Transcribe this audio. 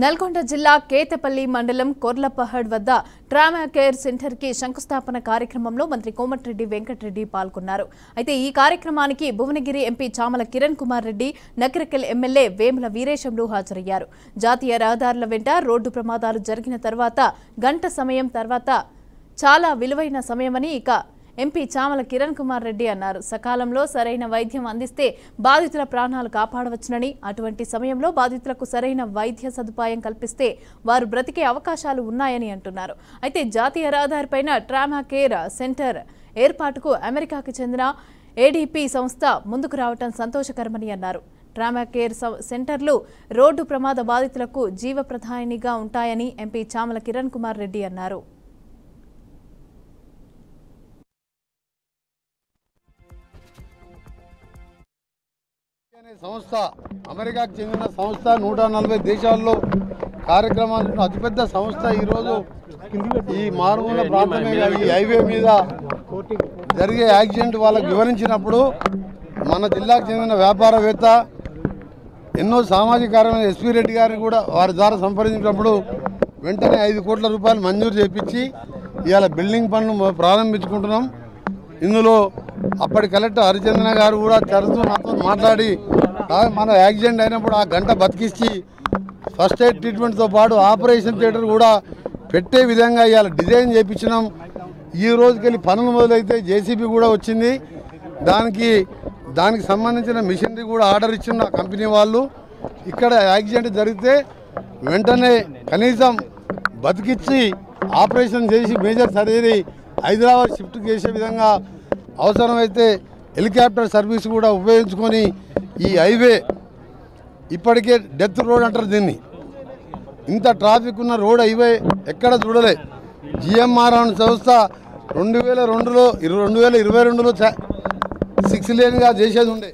నల్గొండ జిల్లా కేతపల్లి మండలం కొర్లపహడ్ వద్ద ట్రామా కేర్ సెంటర్ కి శంకుస్థాపన కార్యక్రమంలో మంత్రి కోమటిరెడ్డి వెంకటరెడ్డి పాల్గొన్నారు. అయితే ఈ కార్యక్రమానికి భువనగిరి ఎంపీ చామల కిరణ్ కుమార్ రెడ్డి, నకరికల్ ఎమ్మెల్యే వేముల వీరేశంలు హాజరయ్యారు. జాతీయ రహదారుల వెంట రోడ్డు ప్రమాదాలు జరిగిన తర్వాత గంట సమయం తర్వాత చాలా విలువైన సమయమని ఎంపీ చామల కిరణ్ కుమార్ రెడ్డి అన్నారు. సకాలంలో సరైన వైద్యం అందిస్తే బాధితుల ప్రాణాలు కాపాడవచ్చునని, అటువంటి సమయంలో బాధితులకు సరైన వైద్య సదుపాయం కల్పిస్తే వారు బ్రతికే అవకాశాలు ఉన్నాయని అంటున్నారు. అయితే జాతీయ రహదారిపైన ట్రామా కేర్ సెంటర్ ఏర్పాటుకు అమెరికాకు చెందిన ఏడీపీ సంస్థ ముందుకు రావడం సంతోషకరమని అన్నారు. ట్రామా కేర్ సెంటర్లు రోడ్డు ప్రమాద బాధితులకు జీవప్రదాయినిగా ఉంటాయని ఎంపీ చామల కిరణ్ కుమార్ రెడ్డి అన్నారు. సంస్థ అమెరికాకు చెందిన సంస్థ 140 దేశాల్లో కార్యక్రమాలు అతిపెద్ద సంస్థ. ఈరోజు ఈ మారుమూల ప్రాంతమే ఈ హైవే మీద జరిగే యాక్సిడెంట్ వాళ్ళకు వివరించినప్పుడు మన జిల్లాకు చెందిన వ్యాపారవేత్త ఎన్నో సామాజిక కార్యక్రమాలు ఎస్పీ రెడ్డి గారిని కూడా వారి ద్వారా సంప్రదించినప్పుడు వెంటనే 5 కోట్ల రూపాయలు మంజూరు చేపించి ఇవాళ బిల్డింగ్ పనులు ప్రారంభించుకుంటున్నాం. ఇందులో అప్పటి కలెక్టర్ హరిచంద్ర గారు కూడా తరచూ నాతో మాట్లాడి మన యాక్సిడెంట్ అయినప్పుడు ఆ గంట బతికించి ఫస్ట్ ఎయిడ్ ట్రీట్మెంట్తో పాటు ఆపరేషన్ థియేటర్ కూడా పెట్టే విధంగా ఇవాళ డిజైన్ చేయించినాం. ఈ రోజుకెళ్ళి పనులు మొదలైతే జేసీబీ కూడా వచ్చింది. దానికి సంబంధించిన మిషనరీ కూడా ఆర్డర్ ఇచ్చిన కంపెనీ వాళ్ళు. ఇక్కడ యాక్సిడెంట్ జరిగితే వెంటనే కనీసం బతికించి ఆపరేషన్ చేసి మేజర్ సర్జరీ హైదరాబాద్ షిఫ్ట్ చేసే విధంగా అవసరమైతే హెలికాప్టర్ సర్వీస్ కూడా ఉపయోగించుకొని ఈ హైవే ఇప్పటికే డెత్ రోడ్ అంటారు దీన్ని. ఇంత ట్రాఫిక్ ఉన్న రోడ్ హైవే ఎక్కడ చూడలే. జిఎంఆర్ అనే సంస్థ 2022లో 6 లేన్గా చేసేది ఉండే.